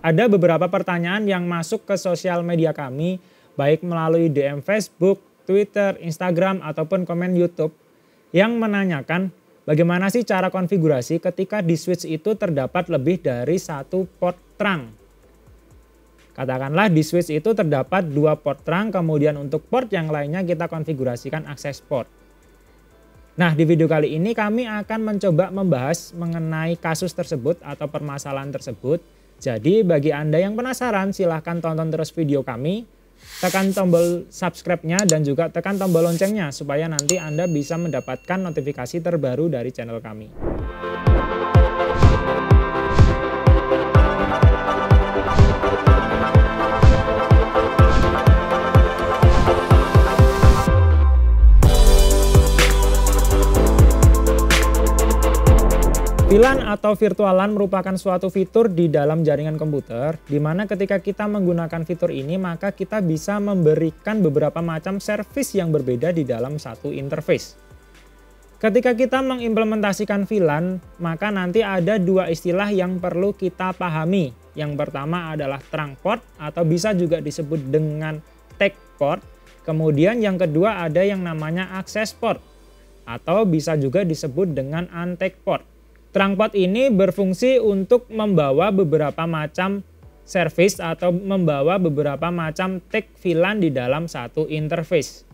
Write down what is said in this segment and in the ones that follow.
ada beberapa pertanyaan yang masuk ke sosial media kami, baik melalui DM Facebook, Twitter, Instagram, ataupun komen YouTube, yang menanyakan bagaimana sih cara konfigurasi ketika di switch itu terdapat lebih dari satu port terang. Katakanlah di switch itu terdapat 2 port terang, kemudian untuk port yang lainnya kita konfigurasikan akses port. Nah, di video kali ini kami akan mencoba membahas mengenai kasus tersebut atau permasalahan tersebut. Jadi bagi Anda yang penasaran, silahkan tonton terus video kami, tekan tombol subscribe-nya dan juga tekan tombol loncengnya supaya nanti Anda bisa mendapatkan notifikasi terbaru dari channel kami. VLAN atau virtual LAN merupakan suatu fitur di dalam jaringan komputer, di mana ketika kita menggunakan fitur ini maka kita bisa memberikan beberapa macam service yang berbeda di dalam satu interface. Ketika kita mengimplementasikan VLAN, maka nanti ada 2 istilah yang perlu kita pahami. Yang pertama adalah trunk port atau bisa juga disebut dengan take port. Kemudian yang kedua ada yang namanya access port atau bisa juga disebut dengan untake port. Trunk port ini berfungsi untuk membawa beberapa macam service atau membawa beberapa macam take VLAN di dalam satu interface.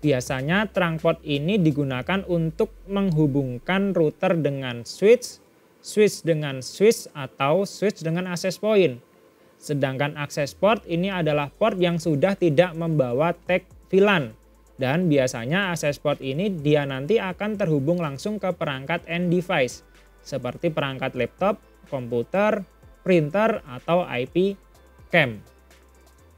Biasanya trunk port ini digunakan untuk menghubungkan router dengan switch, switch dengan switch, atau switch dengan access point. Sedangkan access port ini adalah port yang sudah tidak membawa take VLAN. Dan biasanya access port ini dia nanti akan terhubung langsung ke perangkat end device, seperti perangkat laptop, komputer, printer, atau IP cam.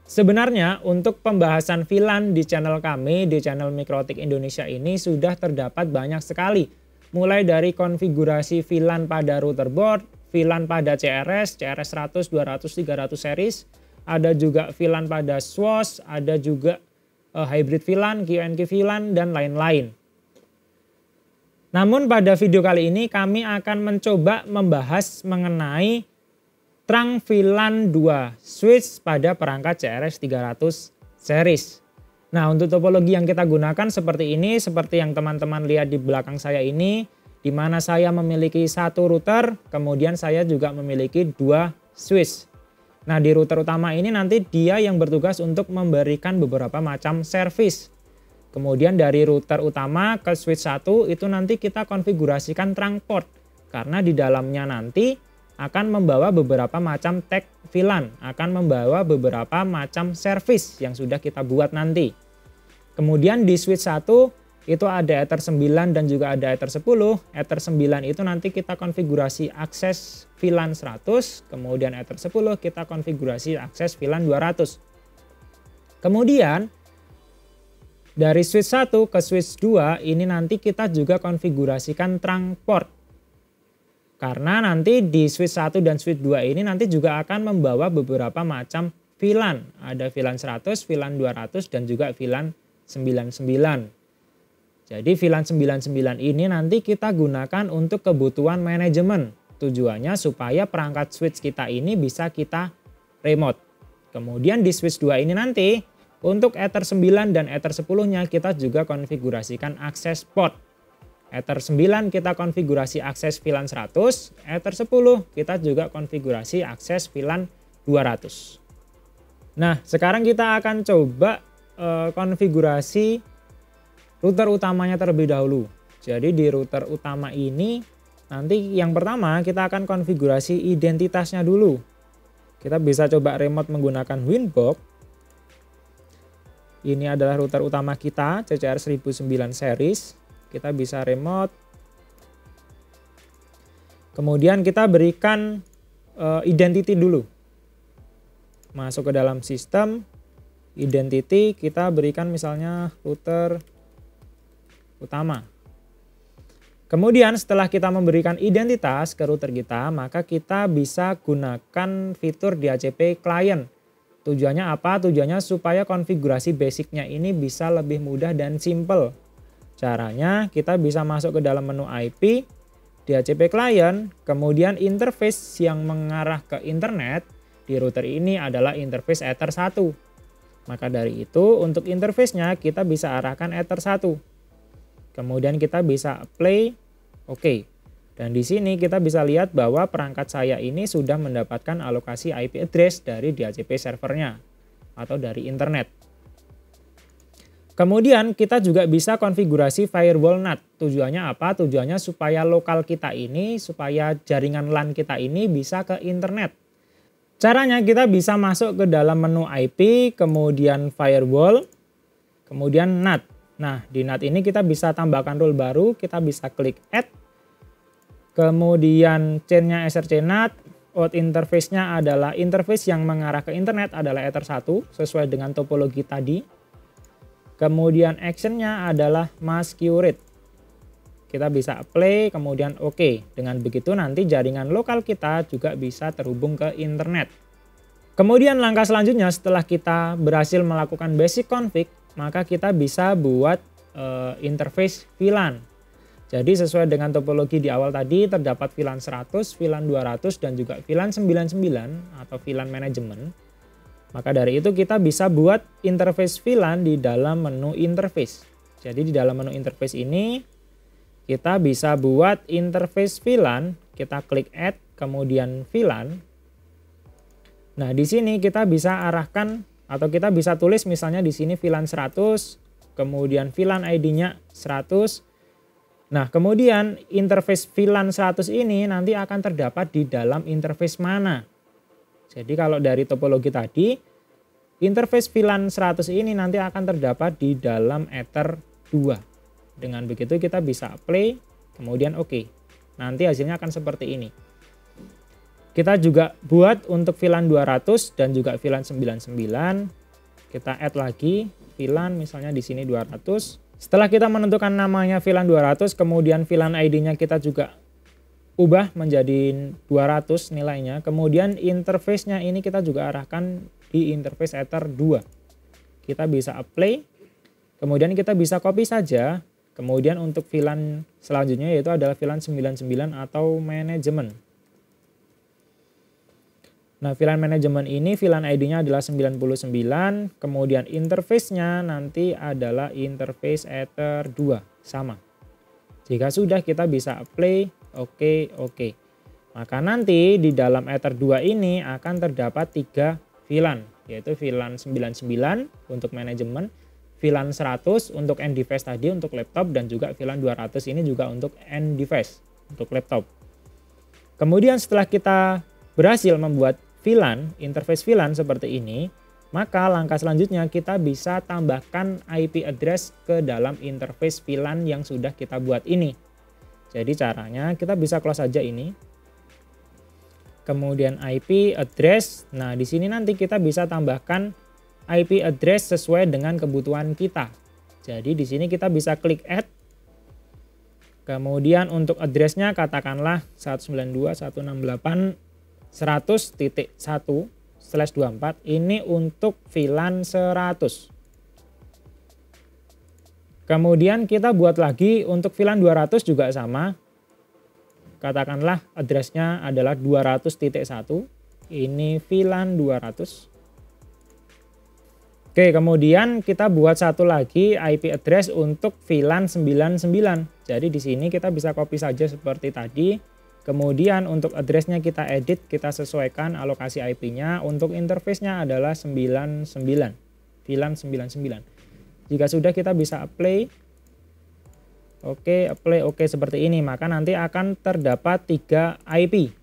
Sebenarnya untuk pembahasan VLAN di channel kami, di channel Mikrotik Indonesia ini sudah terdapat banyak sekali. Mulai dari konfigurasi VLAN pada router board, VLAN pada CRS 100, 200, 300 series, ada juga VLAN pada SWOS, ada juga hybrid VLAN, QNQ VLAN, dan lain-lain. Namun pada video kali ini kami akan mencoba membahas mengenai trunk VLAN 2 switch pada perangkat CRS 300 series. Nah, untuk topologi yang kita gunakan seperti ini, seperti yang teman-teman lihat di belakang saya ini, di mana saya memiliki satu router, kemudian saya juga memiliki 2 switch. Nah, di router utama ini nanti dia yang bertugas untuk memberikan beberapa macam service. Kemudian dari router utama ke switch 1 itu nanti kita konfigurasikan trunk port. Karena di dalamnya nanti akan membawa beberapa macam take VLAN, akan membawa beberapa macam service yang sudah kita buat nanti. Kemudian di switch 1 itu ada Ether 9 dan juga ada Ether 10. Ether 9 itu nanti kita konfigurasi akses VLAN 100, kemudian Ether 10 kita konfigurasi akses VLAN 200. Kemudian dari switch 1 ke switch 2 ini nanti kita juga konfigurasikan trunk port. Karena nanti di switch 1 dan switch 2 ini nanti juga akan membawa beberapa macam VLAN. Ada VLAN 100, VLAN 200, dan juga VLAN 99. Jadi VLAN 99 ini nanti kita gunakan untuk kebutuhan manajemen. Tujuannya supaya perangkat switch kita ini bisa kita remote. Kemudian di switch 2 ini nanti untuk Ether 9 dan Ether 10-nya kita juga konfigurasikan akses port. Ether 9 kita konfigurasi akses VLAN 100, Ether 10 kita juga konfigurasi akses VLAN 200. Nah, sekarang kita akan coba konfigurasi router utamanya terlebih dahulu. Jadi di router utama ini nanti yang pertama kita akan konfigurasi identitasnya dulu. Kita bisa coba remote menggunakan Winbox. Ini adalah router utama kita, CCR 1009 series. Kita bisa remote. Kemudian kita berikan identity dulu. Masuk ke dalam sistem, identity kita berikan misalnya router utama. Kemudian setelah kita memberikan identitas ke router kita, maka kita bisa gunakan fitur DHCP client. Tujuannya apa? Tujuannya supaya konfigurasi basicnya ini bisa lebih mudah dan simple. Caranya kita bisa masuk ke dalam menu IP, DHCP client, kemudian interface yang mengarah ke internet, di router ini adalah interface Ether 1. Maka dari itu untuk interface-nya kita bisa arahkan Ether 1. Kemudian kita bisa apply oke. Dan di sini kita bisa lihat bahwa perangkat saya ini sudah mendapatkan alokasi IP address dari DHCP servernya atau dari internet. Kemudian kita juga bisa konfigurasi firewall NAT. Tujuannya apa? Tujuannya supaya lokal kita ini, supaya jaringan LAN kita ini bisa ke internet. Caranya kita bisa masuk ke dalam menu IP, kemudian firewall, kemudian NAT. Nah, di NAT ini kita bisa tambahkan rule baru, kita bisa klik add. Kemudian chain-nya SRC NAT, out interface-nya adalah interface yang mengarah ke internet adalah Ether 1 sesuai dengan topologi tadi. Kemudian action-nya adalah mask curate. Kita bisa apply, kemudian oke. Dengan begitu nanti jaringan lokal kita juga bisa terhubung ke internet. Kemudian langkah selanjutnya setelah kita berhasil melakukan basic config, maka kita bisa buat interface VLAN. Jadi sesuai dengan topologi di awal tadi terdapat VLAN 100, VLAN 200 dan juga VLAN 99 atau VLAN management. Maka dari itu kita bisa buat interface VLAN di dalam menu interface. Jadi di dalam menu interface ini kita bisa buat interface VLAN, kita klik add, kemudian VLAN. Nah, di sini kita bisa arahkan atau kita bisa tulis misalnya di sini VLAN 100, kemudian VLAN ID-nya 100. Nah, kemudian interface VLAN 100 ini nanti akan terdapat di dalam interface mana. Jadi kalau dari topologi tadi, interface VLAN 100 ini nanti akan terdapat di dalam Ether 2. Dengan begitu kita bisa apply, kemudian oke. Nanti hasilnya akan seperti ini. Kita juga buat untuk VLAN 200 dan juga VLAN 99. Kita add lagi VLAN misalnya di sini 200. Setelah kita menentukan namanya VLAN 200, kemudian VLAN ID-nya kita juga ubah menjadi 200 nilainya. Kemudian interface-nya ini kita juga arahkan di interface Ether 2. Kita bisa apply, kemudian kita bisa copy saja. Kemudian untuk VLAN selanjutnya yaitu adalah VLAN 99 atau manajemen. Nah, VLAN manajemen ini VLAN ID-nya adalah 99, kemudian interface-nya nanti adalah interface Ether 2, sama. Jika sudah kita bisa apply, oke. Maka nanti di dalam Ether 2 ini akan terdapat 3 VLAN, yaitu VLAN 99 untuk manajemen, VLAN 100 untuk end device tadi untuk laptop, dan juga VLAN 200 ini juga untuk end device untuk laptop. Kemudian setelah kita berhasil membuat VLAN, interface VLAN seperti ini, maka langkah selanjutnya kita bisa tambahkan IP address ke dalam interface VLAN yang sudah kita buat ini. Jadi caranya kita bisa close saja ini. Kemudian IP address. Nah, di sini nanti kita bisa tambahkan IP address sesuai dengan kebutuhan kita. Jadi di sini kita bisa klik add. Kemudian untuk addressnya katakanlah 192.168.100.1/24. Ini untuk VLAN 100. Kemudian kita buat lagi untuk VLAN 200 juga sama. Katakanlah addressnya adalah 200.1. Ini VLAN 200. Oke, kemudian kita buat satu lagi IP address untuk VLAN 99. Jadi di sini kita bisa copy saja seperti tadi. Kemudian untuk addressnya kita edit, kita sesuaikan alokasi IP-nya. Untuk interface-nya adalah 99, VLAN 99. Jika sudah kita bisa apply. Oke, apply oke seperti ini. Maka nanti akan terdapat 3 IP.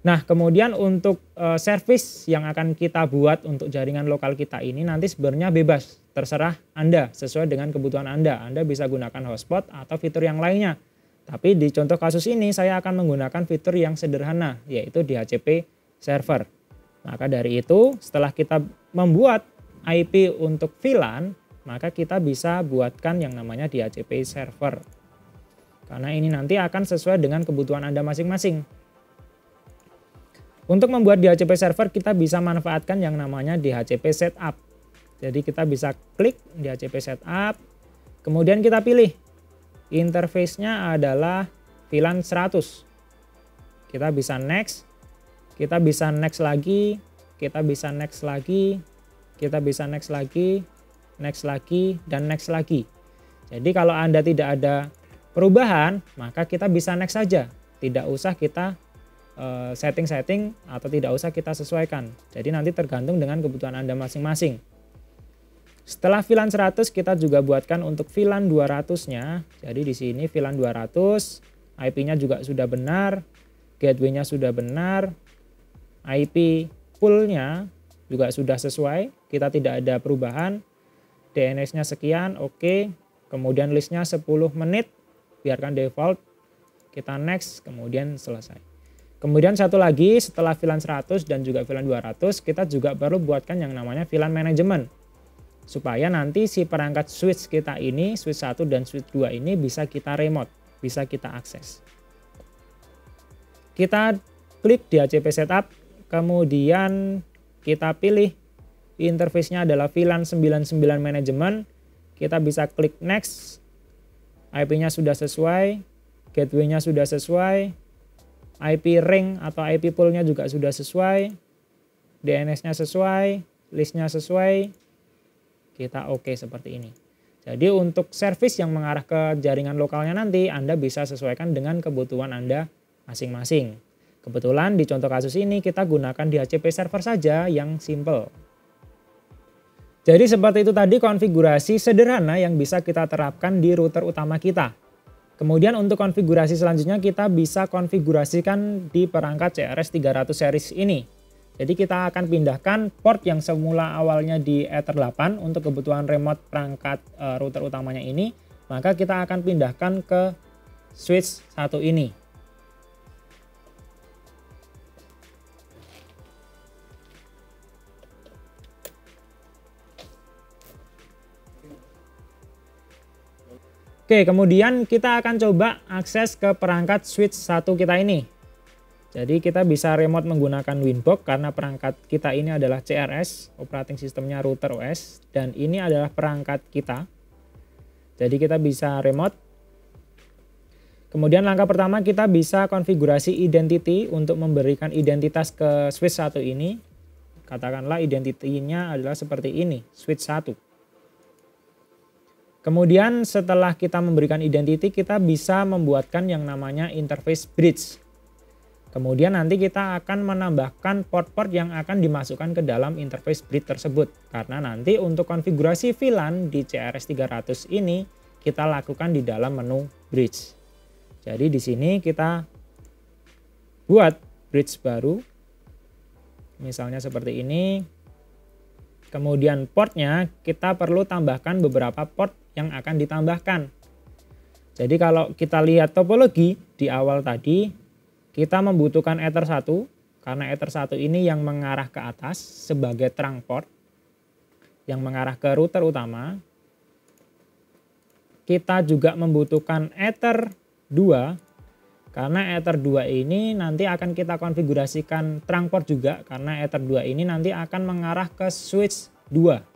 Nah, kemudian untuk service yang akan kita buat untuk jaringan lokal kita ini nanti sebenarnya bebas, terserah Anda sesuai dengan kebutuhan Anda. Anda bisa gunakan hotspot atau fitur yang lainnya. Tapi di contoh kasus ini saya akan menggunakan fitur yang sederhana, yaitu DHCP server. Maka dari itu setelah kita membuat IP untuk VLAN, maka kita bisa buatkan yang namanya DHCP server. Karena ini nanti akan sesuai dengan kebutuhan Anda masing-masing. Untuk membuat DHCP server kita bisa manfaatkan yang namanya DHCP setup. Jadi kita bisa klik DHCP setup, kemudian kita pilih interface-nya adalah VLAN 100. Kita bisa next, Kita bisa next lagi, kita bisa next lagi, kita bisa next lagi, next lagi, dan next lagi. Jadi kalau Anda tidak ada perubahan, maka kita bisa next saja. Tidak usah kita setting-setting atau tidak usah kita sesuaikan. Jadi nanti tergantung dengan kebutuhan Anda masing-masing. Setelah VLAN 100 kita juga buatkan untuk VLAN 200-nya. Jadi di sini VLAN 200, IP-nya juga sudah benar, gateway-nya sudah benar, IP pool-nya juga sudah sesuai, kita tidak ada perubahan. DNS-nya sekian, oke. Kemudian list-nya 10 menit, biarkan default. Kita next, kemudian selesai. Kemudian satu lagi, setelah VLAN 100 dan juga VLAN 200, kita juga perlu buatkan yang namanya VLAN management. Supaya nanti si perangkat switch kita ini, switch 1 dan switch 2 ini bisa kita remote, bisa kita akses. Kita klik di ACP setup, kemudian kita pilih interface-nya adalah VLAN 99 management. Kita bisa klik next, IP-nya sudah sesuai, gateway-nya sudah sesuai, IP ring atau IP pool-nya juga sudah sesuai, DNS-nya sesuai, list-nya sesuai, kita oke seperti ini. Jadi untuk service yang mengarah ke jaringan lokalnya nanti Anda bisa sesuaikan dengan kebutuhan Anda masing-masing. Kebetulan di contoh kasus ini kita gunakan DHCP server saja yang simple. Jadi seperti itu tadi konfigurasi sederhana yang bisa kita terapkan di router utama kita. Kemudian untuk konfigurasi selanjutnya kita bisa konfigurasikan di perangkat CRS 300 series ini. Jadi kita akan pindahkan port yang semula awalnya di Ether 8 untuk kebutuhan remote perangkat router utamanya ini. Maka kita akan pindahkan ke switch 1 ini. Oke, kemudian kita akan coba akses ke perangkat switch 1 kita ini. Jadi kita bisa remote menggunakan Winbox karena perangkat kita ini adalah CRS, operating sistemnya router OS, dan ini adalah perangkat kita. Jadi kita bisa remote. Kemudian langkah pertama kita bisa konfigurasi identity untuk memberikan identitas ke switch 1 ini. Katakanlah identity-nya adalah seperti ini, switch 1. Kemudian setelah kita memberikan identity, kita bisa membuatkan yang namanya interface bridge. Kemudian nanti kita akan menambahkan port-port yang akan dimasukkan ke dalam interface bridge tersebut. Karena nanti untuk konfigurasi VLAN di CRS 300 ini kita lakukan di dalam menu bridge. Jadi di sini kita buat bridge baru. Misalnya seperti ini. Kemudian portnya kita perlu tambahkan beberapa port yang akan ditambahkan. Jadi kalau kita lihat topologi di awal tadi, kita membutuhkan Ether 1, karena Ether 1 ini yang mengarah ke atas sebagai trunk port, yang mengarah ke router utama. Kita juga membutuhkan Ether 2, karena Ether 2 ini nanti akan kita konfigurasikan trunk port juga, karena Ether 2 ini nanti akan mengarah ke switch 2.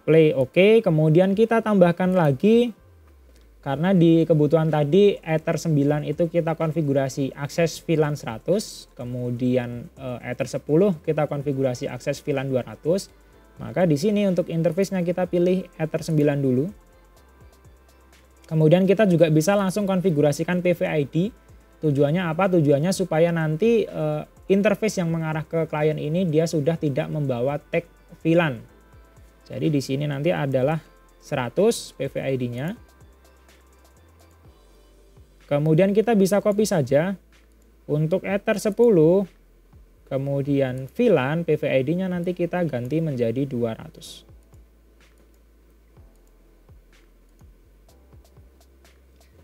Play oke, kemudian kita tambahkan lagi karena di kebutuhan tadi Ether 9 itu kita konfigurasi akses VLAN 100, kemudian Ether 10 kita konfigurasi akses VLAN 200. Maka di sini untuk interface-nya kita pilih Ether 9 dulu. Kemudian kita juga bisa langsung konfigurasikan PVID. Tujuannya apa? Tujuannya supaya nanti interface yang mengarah ke klien ini dia sudah tidak membawa tag VLAN. Jadi di sini nanti adalah 100 PVID-nya. Kemudian kita bisa copy saja untuk Ether 10. Kemudian VLAN PVID-nya nanti kita ganti menjadi 200.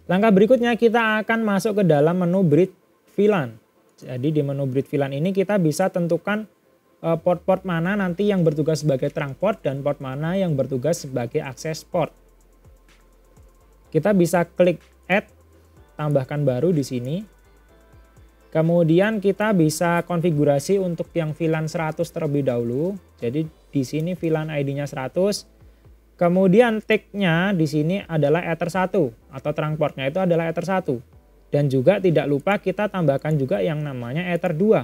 Langkah berikutnya kita akan masuk ke dalam menu bridge VLAN. Jadi di menu bridge VLAN ini kita bisa tentukan port-port mana nanti yang bertugas sebagai trunk port dan port mana yang bertugas sebagai akses port. Kita bisa klik add, tambahkan baru di sini. Kemudian kita bisa konfigurasi untuk yang VLAN 100 terlebih dahulu. Jadi di sini VLAN ID-nya 100. Kemudian tag-nya di sini adalah Ether 1 atau trunk port-nya itu adalah Ether 1. Dan juga tidak lupa kita tambahkan juga yang namanya Ether 2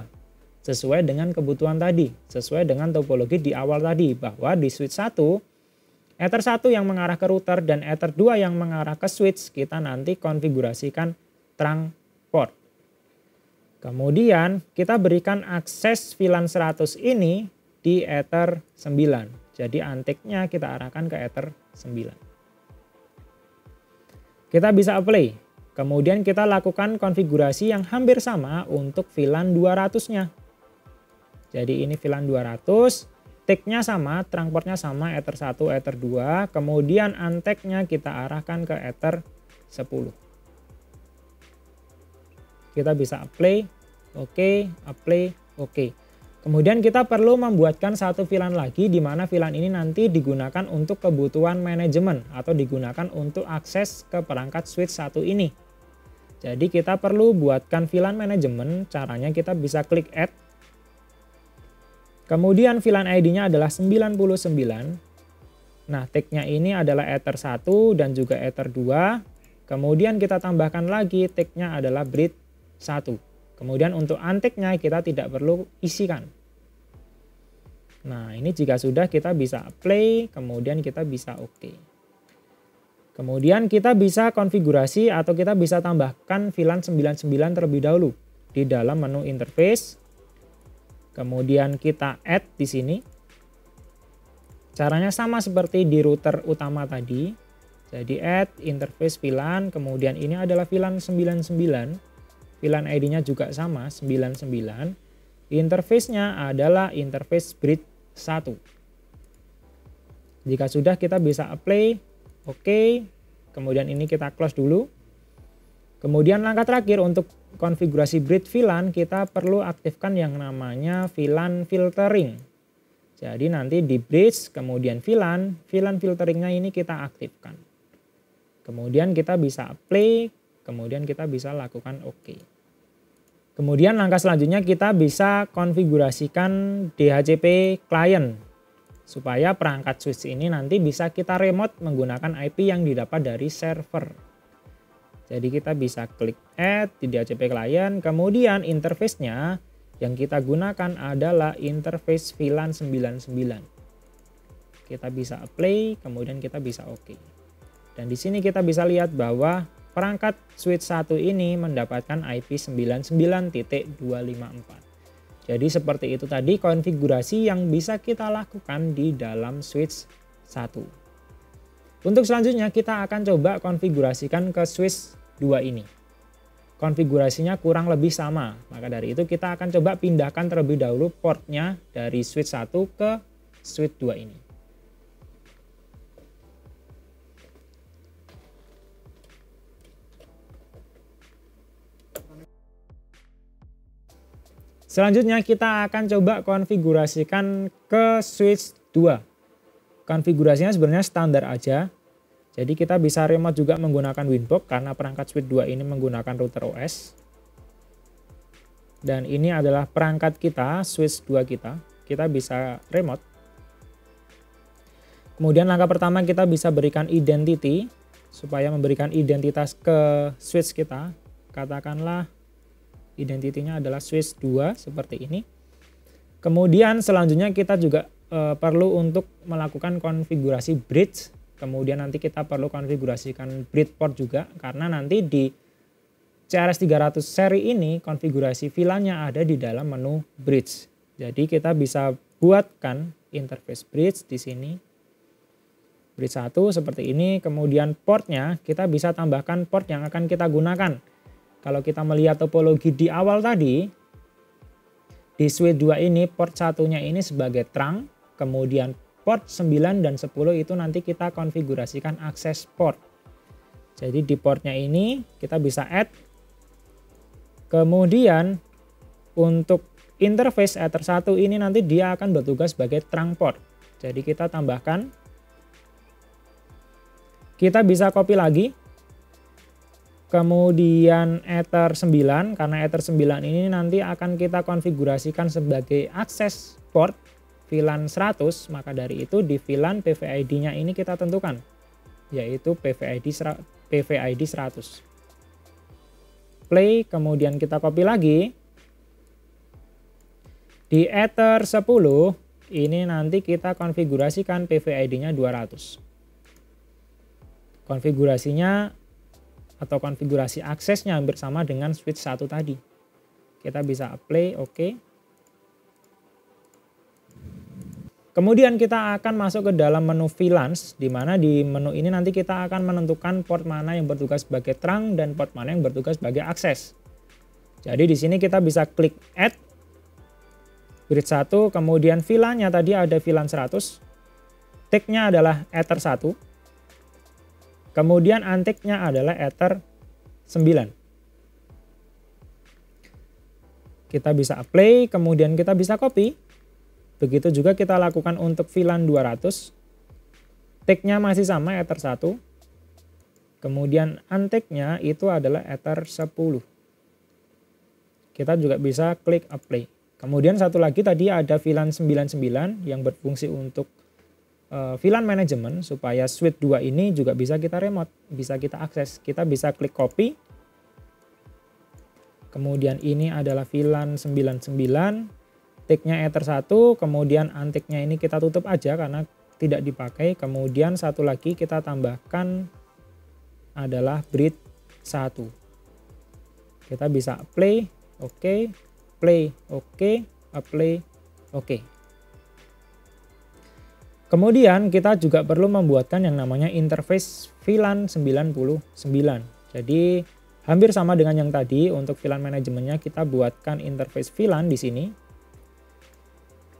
sesuai dengan kebutuhan tadi, sesuai dengan topologi di awal tadi, bahwa di switch 1 Ether 1 yang mengarah ke router dan Ether 2 yang mengarah ke switch kita nanti konfigurasikan trunk port. Kemudian kita berikan akses VLAN 100 ini di Ether 9. Jadi antiknya kita arahkan ke Ether 9. Kita bisa apply. Kemudian kita lakukan konfigurasi yang hampir sama untuk VLAN 200-nya. Jadi ini VLAN 200, TIC-nya sama, trunk portnya sama, Ether 1, Ether 2. Kemudian anteknya kita arahkan ke Ether 10. Kita bisa apply, oke, apply, oke. Kemudian kita perlu membuatkan satu VLAN lagi di mana VLAN ini nanti digunakan untuk kebutuhan manajemen atau digunakan untuk akses ke perangkat switch 1 ini. Jadi kita perlu buatkan VLAN manajemen, caranya kita bisa klik add. Kemudian VLAN ID-nya adalah 99. Nah, tag-nya ini adalah Ether 1 dan juga Ether 2. Kemudian kita tambahkan lagi tag-nya adalah bridge 1. Kemudian untuk antiknya kita tidak perlu isikan. Nah, ini jika sudah kita bisa play, kemudian kita bisa oke. Kemudian kita bisa konfigurasi atau kita bisa tambahkan VLAN 99 terlebih dahulu di dalam menu interface. Kemudian kita add di sini. Caranya sama seperti di router utama tadi. Jadi add interface VLAN, kemudian ini adalah VLAN 99. VLAN ID-nya juga sama 99. Interface-nya adalah interface bridge 1. Jika sudah kita bisa apply, oke. Kemudian ini kita close dulu. Kemudian langkah terakhir untuk konfigurasi bridge VLAN kita perlu aktifkan yang namanya VLAN filtering. Jadi nanti di bridge kemudian VLAN filteringnya ini kita aktifkan. Kemudian kita bisa apply, kemudian kita bisa lakukan oke. Kemudian langkah selanjutnya kita bisa konfigurasikan DHCP client supaya perangkat switch ini nanti bisa kita remote menggunakan IP yang didapat dari server. Jadi kita bisa klik add di DHCP client, kemudian interface-nya yang kita gunakan adalah interface VLAN 99. Kita bisa apply, kemudian kita bisa oke. Dan di sini kita bisa lihat bahwa perangkat switch 1 ini mendapatkan IP 99.254. Jadi seperti itu tadi konfigurasi yang bisa kita lakukan di dalam switch 1. Untuk selanjutnya kita akan coba konfigurasikan ke switch 2 ini. Konfigurasinya kurang lebih sama, maka dari itu kita akan coba pindahkan terlebih dahulu portnya dari switch 1 ke switch 2 ini. Selanjutnya kita akan coba konfigurasikan ke switch 2. Konfigurasinya sebenarnya standar aja. Jadi kita bisa remote juga menggunakan Winbox karena perangkat switch 2 ini menggunakan router OS. Dan ini adalah perangkat kita, switch 2 kita. Kita bisa remote. Kemudian langkah pertama kita bisa berikan identity supaya memberikan identitas ke switch kita. Katakanlah identitinya adalah switch 2 seperti ini. Kemudian selanjutnya kita juga perlu untuk melakukan konfigurasi bridge. Kemudian nanti kita perlu konfigurasikan bridge port juga karena nanti di CRS 300 seri ini konfigurasi VLAN-nya ada di dalam menu bridge. Jadi kita bisa buatkan interface bridge di sini. Bridge 1 seperti ini, kemudian portnya kita bisa tambahkan port yang akan kita gunakan. Kalau kita melihat topologi di awal tadi, di switch 2 ini port satunya ini sebagai trunk, kemudian port 9 dan 10 itu nanti kita konfigurasikan akses port. Jadi di portnya ini kita bisa add. Kemudian untuk interface Ether 1 ini nanti dia akan bertugas sebagai trunk port. Jadi kita tambahkan. Kita bisa copy lagi. Kemudian Ether 9, karena Ether 9 ini nanti akan kita konfigurasikan sebagai akses port VLAN 100, maka dari itu di VLAN PVID-nya ini kita tentukan, yaitu PVID 100. play, kemudian kita copy lagi. Di Ether 10 ini nanti kita konfigurasikan PVID-nya 200. Konfigurasinya atau konfigurasi aksesnya hampir sama dengan switch 1 tadi. Kita bisa apply, oke. Kemudian kita akan masuk ke dalam menu VLANs, di mana di menu ini nanti kita akan menentukan port mana yang bertugas sebagai trunk dan port mana yang bertugas sebagai akses. Jadi di sini kita bisa klik add bridge 1, kemudian VLAN-nya tadi ada VLAN 100, tag-nya adalah Ether 1, kemudian untick-nya adalah Ether 9. Kita bisa apply, kemudian kita bisa copy. Begitu juga kita lakukan untuk VLAN 200. Tag-nya masih sama Ether 1. Kemudian untick-nya itu adalah Ether 10. Kita juga bisa klik apply. Kemudian satu lagi tadi ada VLAN 99 yang berfungsi untuk VLAN management, supaya switch 2 ini juga bisa kita remote, bisa kita akses. Kita bisa klik copy. Kemudian ini adalah VLAN 99. Tag-nya Ether 1, kemudian untick-nya ini kita tutup aja karena tidak dipakai. Kemudian satu lagi kita tambahkan adalah bridge 1. Kita bisa play, oke, play, oke, apply, oke. Kemudian kita juga perlu membuatkan yang namanya interface VLAN 99. Jadi hampir sama dengan yang tadi, untuk VLAN manajemennya kita buatkan interface VLAN di sini.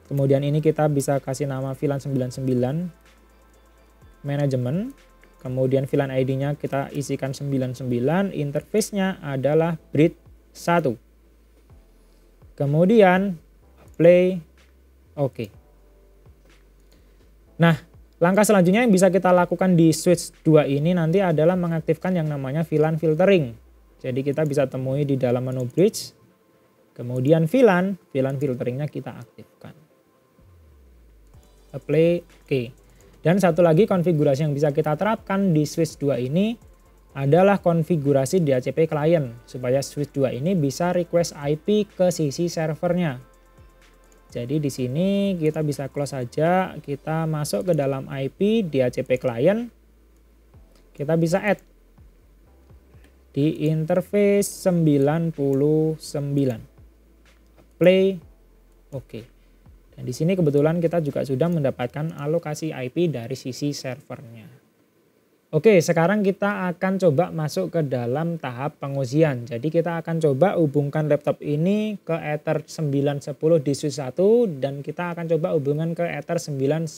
Kemudian ini kita bisa kasih nama VLAN 99 manajemen. Kemudian VLAN ID-nya kita isikan 99, interface-nya adalah bridge 1. Kemudian play, oke. Nah, langkah selanjutnya yang bisa kita lakukan di switch 2 ini nanti adalah mengaktifkan yang namanya VLAN filtering. Jadi kita bisa temui di dalam menu bridge. Kemudian VLAN filteringnya kita aktifkan. Apply, oke. Dan satu lagi konfigurasi yang bisa kita terapkan di switch 2 ini adalah konfigurasi DHCP client, supaya switch 2 ini bisa request IP ke sisi servernya. Jadi di sini kita bisa close saja, kita masuk ke dalam IP DHCP client, kita bisa add di interface 99. Play, oke. Dan di sini kebetulan kita juga sudah mendapatkan alokasi IP dari sisi servernya. Oke, sekarang kita akan coba masuk ke dalam tahap pengujian. Jadi kita akan coba hubungkan laptop ini ke Ether 910 di switch 1 dan kita akan coba hubungan ke Ether 910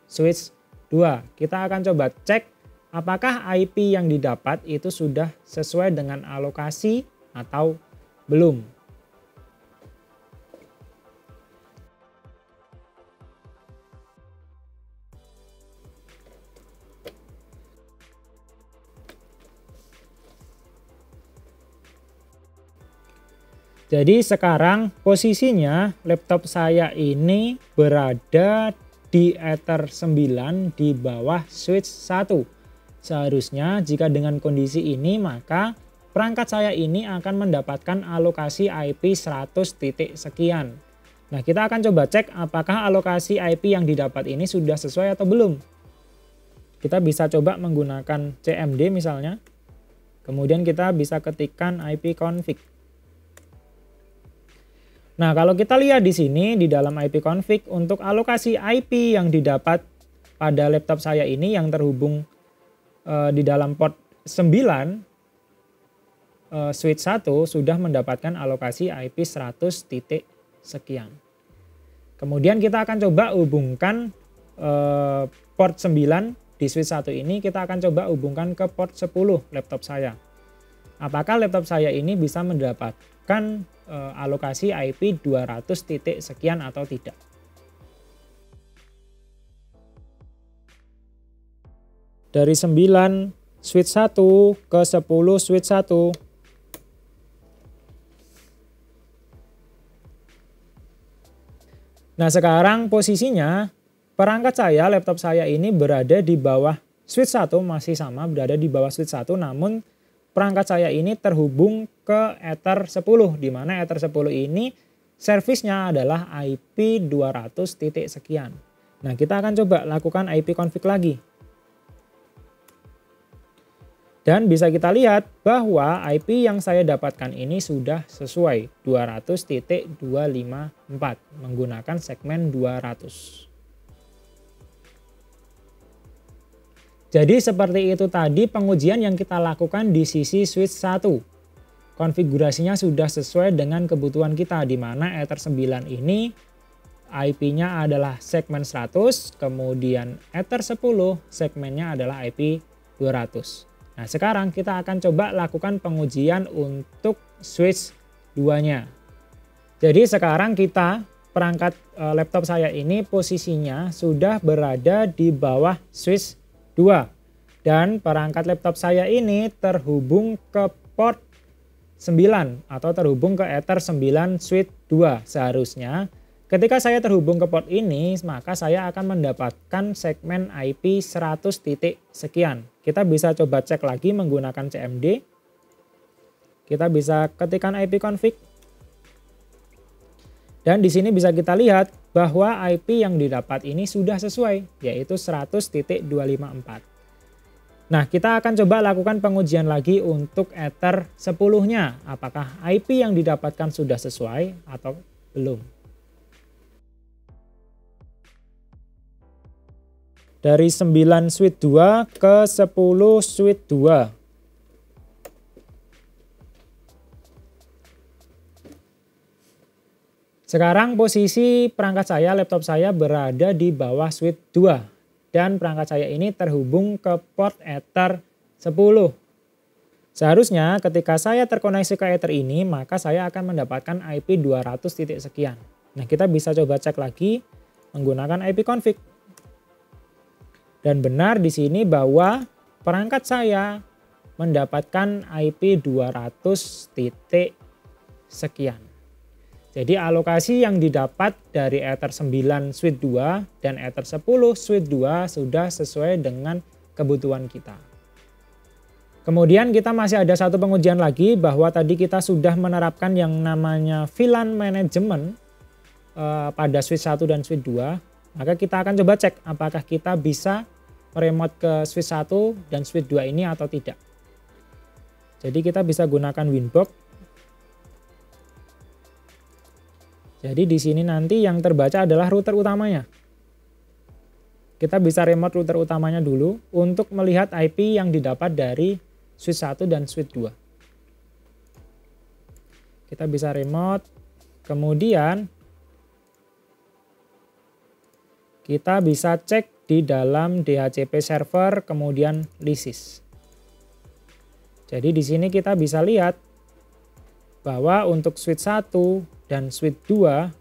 switch 2. Kita akan coba cek apakah IP yang didapat itu sudah sesuai dengan alokasi atau belum. Jadi sekarang posisinya laptop saya ini berada di Ether 9 di bawah switch 1. Seharusnya jika dengan kondisi ini maka perangkat saya ini akan mendapatkan alokasi IP 100 titik sekian. Nah, kita akan coba cek apakah alokasi IP yang didapat ini sudah sesuai atau belum. Kita bisa coba menggunakan CMD misalnya. Kemudian kita bisa ketikkan IP config. Nah, kalau kita lihat di sini di dalam IP config untuk alokasi IP yang didapat pada laptop saya ini yang terhubung di dalam port 9 switch 1 sudah mendapatkan alokasi IP 100 titik sekian. Kemudian kita akan coba hubungkan port 9 di switch 1 ini, kita akan coba hubungkan ke port 10 laptop saya. Apakah laptop saya ini bisa mendapatkan alokasi IP 200 titik sekian atau tidak. Dari 9 switch 1 ke 10 switch 1. Nah, sekarang posisinya perangkat saya, laptop saya ini berada di bawah switch 1, masih sama berada di bawah switch 1, namun perangkat saya ini terhubung ke Ether 10, di mana Ether 10 ini servisnya adalah IP 200 titik sekian. Nah, kita akan coba lakukan IP config lagi. Dan bisa kita lihat bahwa IP yang saya dapatkan ini sudah sesuai 200.254 menggunakan segmen 200. Jadi seperti itu tadi pengujian yang kita lakukan di sisi switch 1. Konfigurasinya sudah sesuai dengan kebutuhan kita, di mana Ether 9 ini IP-nya adalah segmen 100, kemudian Ether 10 segmennya adalah IP 200. Nah, sekarang kita akan coba lakukan pengujian untuk switch 2-nya. Jadi sekarang perangkat laptop saya ini posisinya sudah berada di bawah switch 2. Dan perangkat laptop saya ini terhubung ke port 9 atau terhubung ke Ether 9 switch 2. Seharusnya ketika saya terhubung ke port ini, maka saya akan mendapatkan segmen IP 100 titik sekian. Kita bisa coba cek lagi menggunakan CMD. Kita bisa ketikkan IP config. Dan di sini bisa kita lihat bahwa IP yang didapat ini sudah sesuai, yaitu 100.254. Nah, kita akan coba lakukan pengujian lagi untuk Ether 10-nya. Apakah IP yang didapatkan sudah sesuai atau belum. Dari 9 switch 2 ke 10 switch 2. Sekarang posisi perangkat saya, laptop saya berada di bawah switch 2. Dan perangkat saya ini terhubung ke port Ether 10. Seharusnya ketika saya terkoneksi ke Ether ini, maka saya akan mendapatkan IP 200 titik sekian. Nah, kita bisa coba cek lagi menggunakan IP config. Dan benar di sini bahwa perangkat saya mendapatkan IP 200 titik sekian. Jadi alokasi yang didapat dari Ether 9 switch 2 dan Ether 10 switch 2 sudah sesuai dengan kebutuhan kita. Kemudian kita masih ada satu pengujian lagi bahwa tadi kita sudah menerapkan yang namanya VLAN management pada switch 1 dan switch 2. Maka kita akan coba cek apakah kita bisa remote ke switch 1 dan switch 2 ini atau tidak. Jadi kita bisa gunakan Winbox. Jadi di sini nanti yang terbaca adalah router utamanya. Kita bisa remote router utamanya dulu untuk melihat IP yang didapat dari switch 1 dan switch 2. Kita bisa remote, kemudian kita bisa cek di dalam DHCP server, kemudian lisis. Jadi di sini kita bisa lihat bahwa untuk switch 1 dan switch 2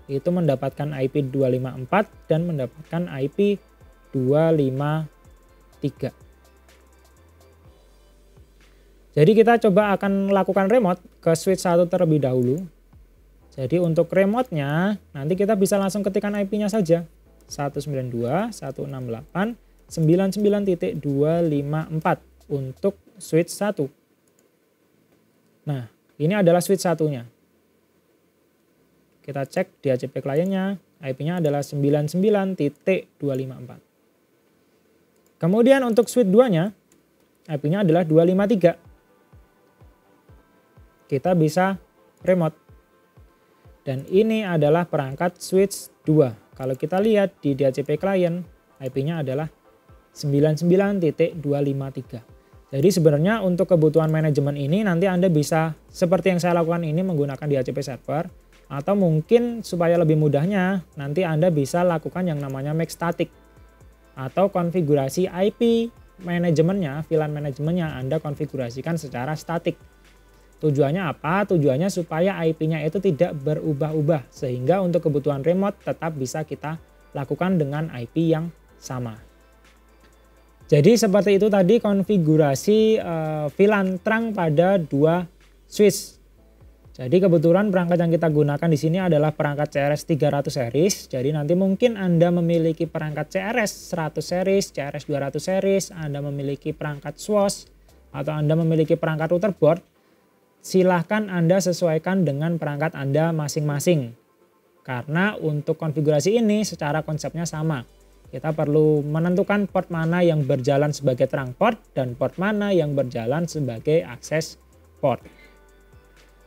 itu mendapatkan IP 254 dan mendapatkan IP 253. Jadi kita coba akan lakukan remote ke switch 1 terlebih dahulu. Jadi untuk remote-nya nanti kita bisa langsung ketikkan IP-nya saja. 192.168.99.254 untuk switch 1. Nah, ini adalah switch satunya. Kita cek di DHCP kliennya, IP-nya adalah 99.254. Kemudian untuk switch 2-nya, IP-nya adalah 253. Kita bisa remote. Dan ini adalah perangkat switch 2. Kalau kita lihat di DHCP client, IP-nya adalah 99.253. Jadi sebenarnya untuk kebutuhan manajemen ini nanti Anda bisa seperti yang saya lakukan ini menggunakan DHCP server, atau mungkin supaya lebih mudahnya nanti Anda bisa lakukan yang namanya make static atau konfigurasi IP manajemennya, VLAN manajemennya Anda konfigurasikan secara statik. Tujuannya apa? Tujuannya supaya IP-nya itu tidak berubah-ubah sehingga untuk kebutuhan remote tetap bisa kita lakukan dengan IP yang sama. Jadi seperti itu tadi konfigurasi VLAN trunk pada dua switch. Jadi kebetulan perangkat yang kita gunakan di sini adalah perangkat CRS 300 series. Jadi nanti mungkin Anda memiliki perangkat CRS 100 series, CRS 200 series, Anda memiliki perangkat SWOS atau Anda memiliki perangkat router board, silahkan Anda sesuaikan dengan perangkat Anda masing-masing. Karena untuk konfigurasi ini secara konsepnya sama. Kita perlu menentukan port mana yang berjalan sebagai terang port dan port mana yang berjalan sebagai akses port.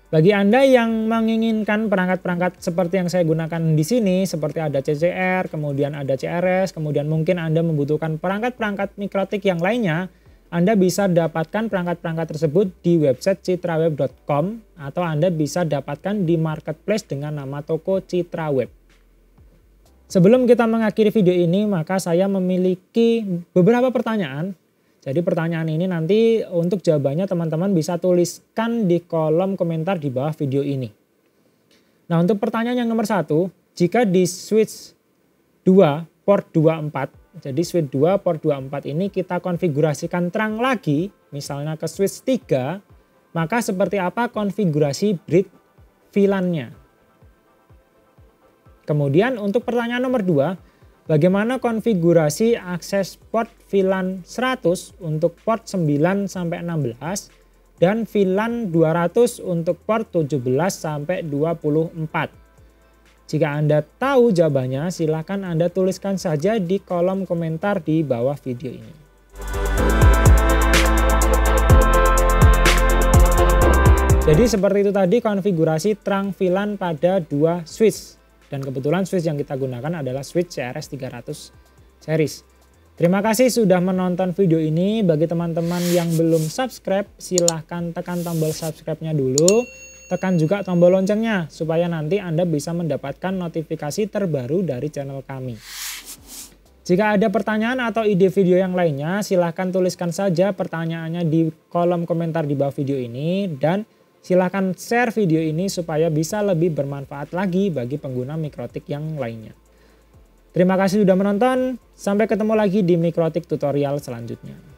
Bagi Anda yang menginginkan perangkat-perangkat seperti yang saya gunakan di sini, seperti ada CCR, kemudian ada CRS, kemudian mungkin Anda membutuhkan perangkat-perangkat mikrotik yang lainnya, Anda bisa dapatkan perangkat-perangkat tersebut di website citraweb.com atau Anda bisa dapatkan di marketplace dengan nama toko Citraweb. Sebelum kita mengakhiri video ini, maka saya memiliki beberapa pertanyaan. Jadi pertanyaan ini nanti untuk jawabannya teman-teman bisa tuliskan di kolom komentar di bawah video ini. Nah, untuk pertanyaan yang nomor 1, jika di switch 2 port 24, jadi switch 2 port 24 ini kita konfigurasikan terang lagi, misalnya ke switch 3, maka seperti apa konfigurasi bridge VLAN-nya? Kemudian untuk pertanyaan nomor 2, bagaimana konfigurasi akses port VLAN 100 untuk port 9 sampai 16 dan VLAN 200 untuk port 17 sampai 24? Jika Anda tahu jawabannya, silakan Anda tuliskan saja di kolom komentar di bawah video ini. Jadi seperti itu tadi konfigurasi terang VLAN pada 2 switch. Dan kebetulan switch yang kita gunakan adalah switch CRS 300 series. Terima kasih sudah menonton video ini. Bagi teman-teman yang belum subscribe, silahkan tekan tombol subscribe-nya dulu. Tekan juga tombol loncengnya supaya nanti Anda bisa mendapatkan notifikasi terbaru dari channel kami. Jika ada pertanyaan atau ide video yang lainnya, silahkan tuliskan saja pertanyaannya di kolom komentar di bawah video ini. Dan silahkan share video ini supaya bisa lebih bermanfaat lagi bagi pengguna mikrotik yang lainnya. Terima kasih sudah menonton, sampai ketemu lagi di mikrotik tutorial selanjutnya.